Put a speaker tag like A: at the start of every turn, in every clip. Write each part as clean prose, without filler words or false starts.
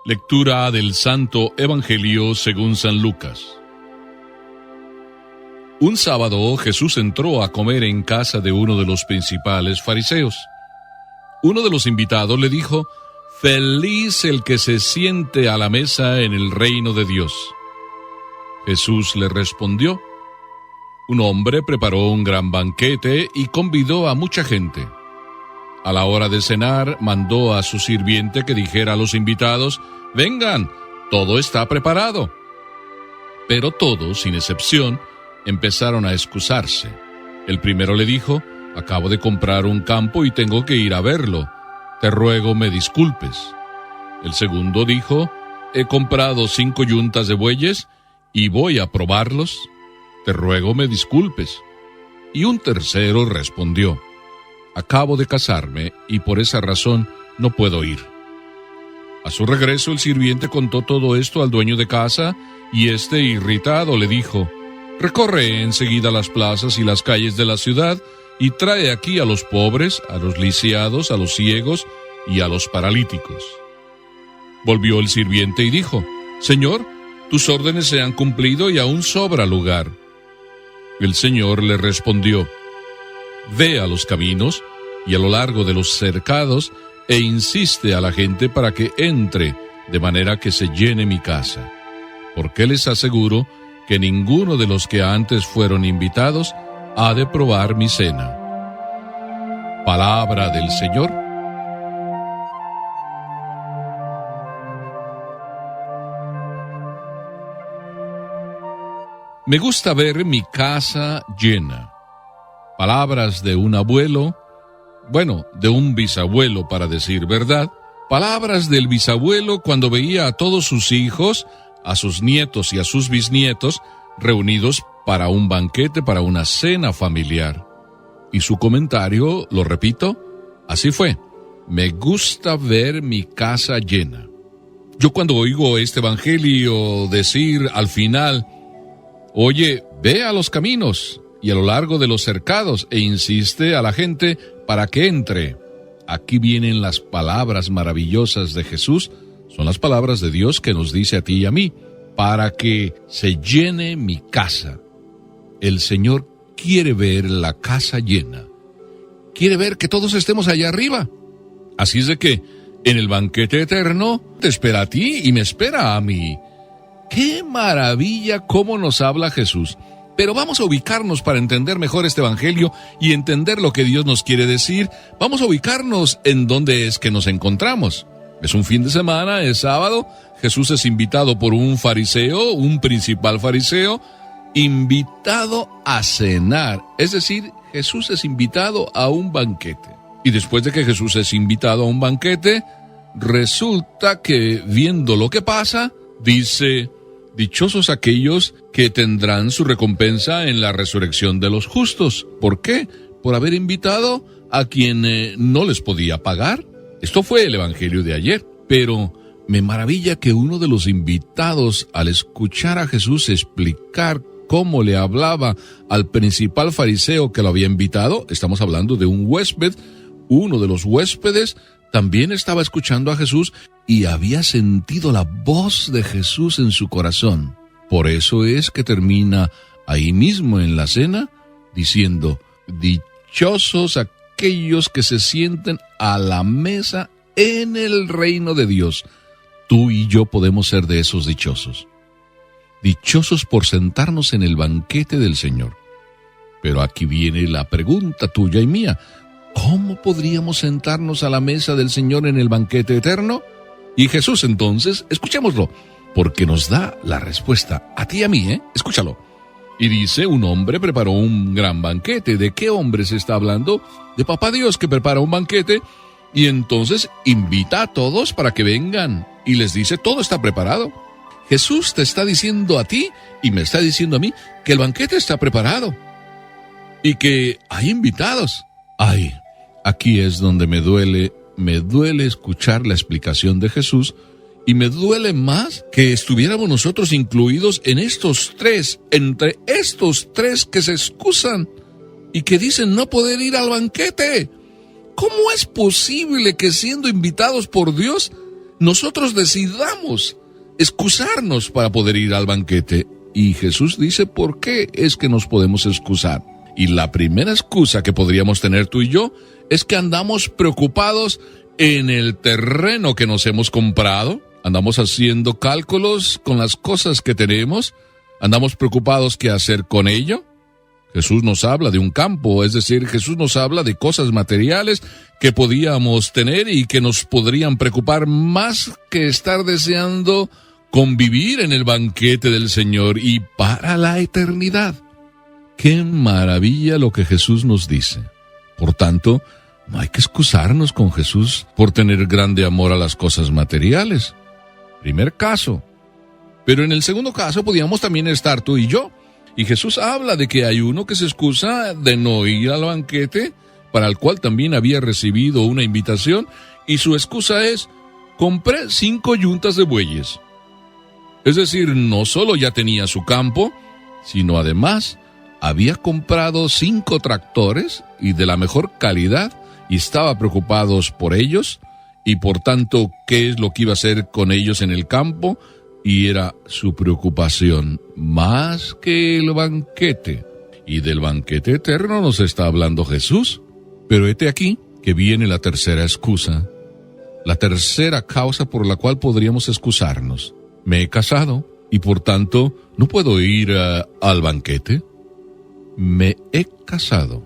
A: Lectura del Santo Evangelio según San Lucas. Un sábado Jesús entró a comer en casa de uno de los principales fariseos. Uno de los invitados le dijo: «Feliz el que se siente a la mesa en el reino de Dios». Jesús le respondió: «Un hombre preparó un gran banquete y convidó a mucha gente. A la hora de cenar, mandó a su sirviente que dijera a los invitados: «Vengan, todo está preparado». Pero todos, sin excepción, empezaron a excusarse. El primero le dijo: «Acabo de comprar un campo y tengo que ir a verlo. Te ruego me disculpes». El segundo dijo: «He comprado 5 yuntas de bueyes y voy a probarlos. Te ruego me disculpes». Y un tercero respondió: «Acabo de casarme y por esa razón no puedo ir». A su regreso, el sirviente contó todo esto al dueño de casa y éste, irritado, le dijo: «Recorre enseguida las plazas y las calles de la ciudad y trae aquí a los pobres, a los lisiados, a los ciegos y a los paralíticos». Volvió el sirviente y dijo: «Señor, tus órdenes se han cumplido y aún sobra lugar». El Señor le respondió: «Ve a los caminos y a lo largo de los cercados e insiste a la gente para que entre, de manera que se llene mi casa. Porque les aseguro que ninguno de los que antes fueron invitados ha de probar mi cena». Palabra del Señor. Me gusta ver mi casa llena. Palabras de un abuelo, de un bisabuelo para decir verdad, palabras del bisabuelo cuando veía a todos sus hijos, a sus nietos y a sus bisnietos reunidos para un banquete, para una cena familiar. Y su comentario, lo repito, así fue: me gusta ver mi casa llena. Yo cuando oigo este evangelio decir al final: «Oye, ve a los caminos y a lo largo de los cercados e insiste a la gente para que entre», aquí vienen las palabras maravillosas de Jesús, son las palabras de Dios que nos dice a ti y a mí: para que se llene mi casa. El Señor quiere ver la casa llena, quiere ver que todos estemos allá arriba. Así es de que en el banquete eterno te espera a ti y me espera a mí. ¡Qué maravilla cómo nos habla Jesús! Pero vamos a ubicarnos para entender mejor este evangelio y entender lo que Dios nos quiere decir. Vamos a ubicarnos en dónde es que nos encontramos. Es un fin de semana, es sábado. Jesús es invitado por un fariseo, un principal fariseo, invitado a cenar. Es decir, Jesús es invitado a un banquete. Y después de que Jesús es invitado a un banquete, resulta que, viendo lo que pasa, dice: «Dichosos aquellos que tendrán su recompensa en la resurrección de los justos». ¿Por qué? Por haber invitado a quien no les podía pagar. Esto fue el evangelio de ayer. Pero me maravilla que uno de los invitados, al escuchar a Jesús explicar cómo le hablaba al principal fariseo que lo había invitado, estamos hablando de un huésped, uno de los huéspedes también estaba escuchando a Jesús y había sentido la voz de Jesús en su corazón. Por eso es que termina ahí mismo en la cena diciendo: «Dichosos aquellos que se sienten a la mesa en el reino de Dios». Tú y yo podemos ser de esos dichosos. Dichosos por sentarnos en el banquete del Señor. Pero aquí viene la pregunta tuya y mía: ¿cómo podríamos sentarnos a la mesa del Señor en el banquete eterno? Y Jesús entonces, escuchémoslo, porque nos da la respuesta a ti y a mí, Escúchalo. Y dice: un hombre preparó un gran banquete. ¿De qué hombre se está hablando? De Papá Dios, que prepara un banquete y entonces invita a todos para que vengan y les dice: todo está preparado. Jesús te está diciendo a ti y me está diciendo a mí que el banquete está preparado y que hay invitados. Ay, aquí es donde me duele escuchar la explicación de Jesús, y me duele más que estuviéramos nosotros incluidos en estos tres, entre estos tres que se excusan y que dicen no poder ir al banquete. ¿Cómo es posible que siendo invitados por Dios nosotros decidamos excusarnos para poder ir al banquete. Y Jesús dice por qué es que nos podemos excusar. Y la primera excusa que podríamos tener tú y yo es que andamos preocupados en el terreno que nos hemos comprado. Andamos haciendo cálculos con las cosas que tenemos. Andamos preocupados qué hacer con ello. Jesús nos habla de un campo, es decir, Jesús nos habla de cosas materiales que podíamos tener y que nos podrían preocupar más que estar deseando convivir en el banquete del Señor y para la eternidad. ¡Qué maravilla lo que Jesús nos dice! Por tanto, no hay que excusarnos con Jesús por tener grande amor a las cosas materiales. Primer caso. Pero en el segundo caso podíamos también estar tú y yo. Y Jesús habla de que hay uno que se excusa de no ir al banquete, para el cual también había recibido una invitación, y su excusa es: compré 5 yuntas de bueyes. Es decir, no solo ya tenía su campo, sino además había comprado 5 tractores y de la mejor calidad, y estaba preocupado por ellos, y por tanto, ¿qué es lo que iba a hacer con ellos en el campo? Y era su preocupación más que el banquete. Y del banquete eterno nos está hablando Jesús. Pero hete aquí que viene la tercera excusa, la tercera causa por la cual podríamos excusarnos. Me he casado y por tanto no puedo ir al banquete. Me he casado.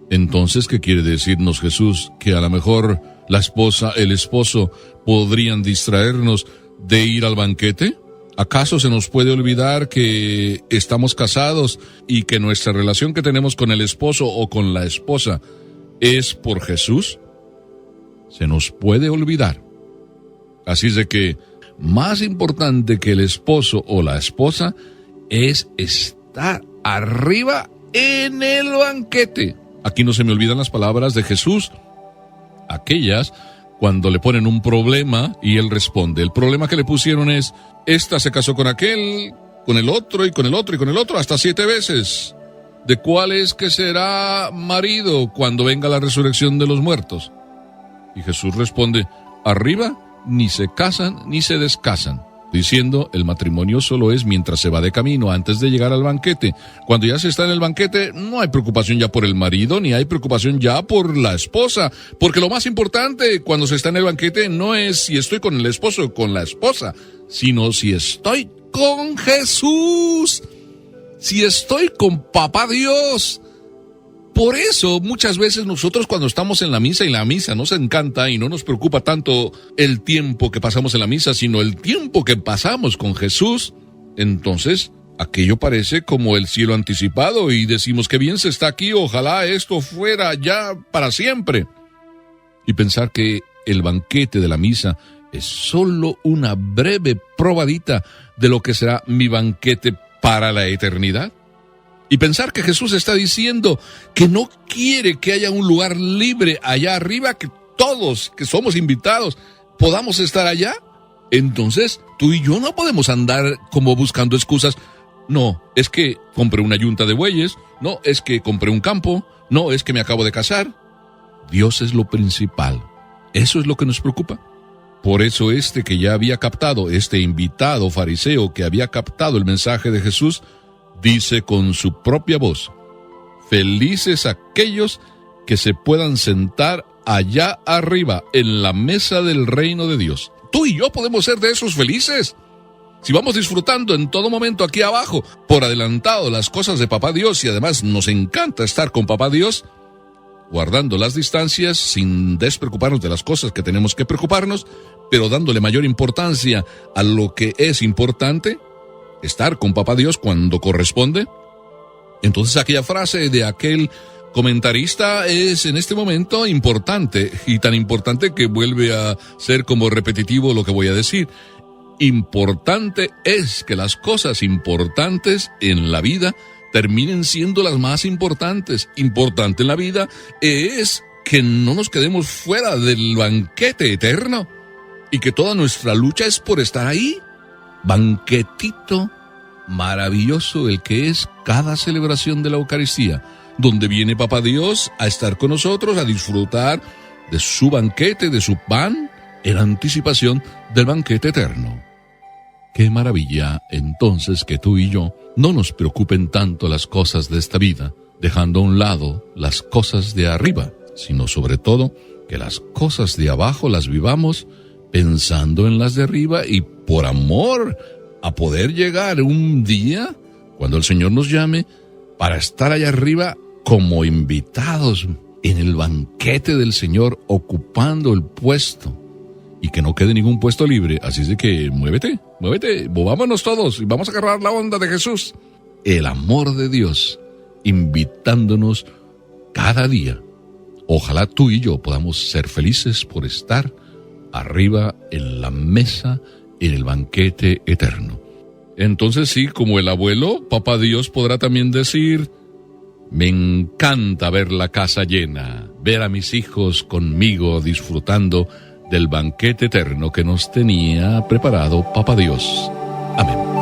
A: Entonces, ¿qué quiere decirnos Jesús? Que a lo mejor la esposa, el esposo podrían distraernos de ir al banquete. ¿Acaso se nos puede olvidar que estamos casados y que nuestra relación que tenemos con el esposo o con la esposa es por Jesús? Se nos puede olvidar. Así es de que más importante que el esposo o la esposa es estar arriba en el banquete. Aquí no se me olvidan las palabras de Jesús, aquellas cuando le ponen un problema y él responde. El problema que le pusieron es: esta se casó con aquel, con el otro y con el otro y con el otro hasta 7 veces. ¿De cuál es que será marido cuando venga la resurrección de los muertos? Y Jesús responde: arriba ni se casan ni se descasan, diciendo, el matrimonio solo es mientras se va de camino, antes de llegar al banquete. Cuando ya se está en el banquete, no hay preocupación ya por el marido, ni hay preocupación ya por la esposa, porque lo más importante cuando se está en el banquete no es si estoy con el esposo o con la esposa, sino si estoy con Jesús, si estoy con Papá Dios. Por eso muchas veces nosotros cuando estamos en la misa, y la misa nos encanta y no nos preocupa tanto el tiempo que pasamos en la misa, sino el tiempo que pasamos con Jesús, entonces aquello parece como el cielo anticipado y decimos que bien se está aquí, ojalá esto fuera ya para siempre. Y pensar que el banquete de la misa es solo una breve probadita de lo que será mi banquete para la eternidad. Y pensar que Jesús está diciendo que no quiere que haya un lugar libre allá arriba, que todos que somos invitados podamos estar allá. Entonces, tú y yo no podemos andar como buscando excusas. No, es que compré una yunta de bueyes. No, es que compré un campo. No, es que me acabo de casar. Dios es lo principal. Eso es lo que nos preocupa. Por eso que ya había captado, este invitado fariseo que había captado el mensaje de Jesús, dice con su propia voz: felices aquellos que se puedan sentar allá arriba en la mesa del reino de Dios. Tú y yo podemos ser de esos felices. Si vamos disfrutando en todo momento aquí abajo, por adelantado, las cosas de Papá Dios, y además nos encanta estar con Papá Dios, guardando las distancias, sin despreocuparnos de las cosas que tenemos que preocuparnos, pero dándole mayor importancia a lo que es importante, estar con Papá Dios cuando corresponde. Entonces aquella frase de aquel comentarista es en este momento importante, y tan importante que vuelve a ser como repetitivo lo que voy a decir. Importante es que las cosas importantes en la vida terminen siendo las más importantes. Importante en la vida es que no nos quedemos fuera del banquete eterno y que toda nuestra lucha es por estar ahí. Banquetito maravilloso el que es cada celebración de la Eucaristía, donde viene Papá Dios a estar con nosotros, a disfrutar de su banquete, de su pan, en anticipación del banquete eterno. Qué maravilla entonces que tú y yo no nos preocupen tanto las cosas de esta vida, dejando a un lado las cosas de arriba, sino sobre todo que las cosas de abajo las vivamos pensando en las de arriba y por amor a poder llegar un día, cuando el Señor nos llame, para estar allá arriba como invitados en el banquete del Señor, ocupando el puesto, y que no quede ningún puesto libre. Así es de que muévete, movámonos todos y vamos a agarrar la onda de Jesús. El amor de Dios invitándonos cada día. Ojalá tú y yo podamos ser felices por estar arriba en la mesa, en el banquete eterno. Entonces sí, como el abuelo, Papá Dios podrá también decir: me encanta ver la casa llena, ver a mis hijos conmigo disfrutando del banquete eterno que nos tenía preparado Papá Dios. Amén.